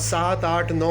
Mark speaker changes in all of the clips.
Speaker 1: 7 8 9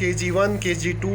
Speaker 1: KG1 KG2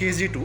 Speaker 1: KG2،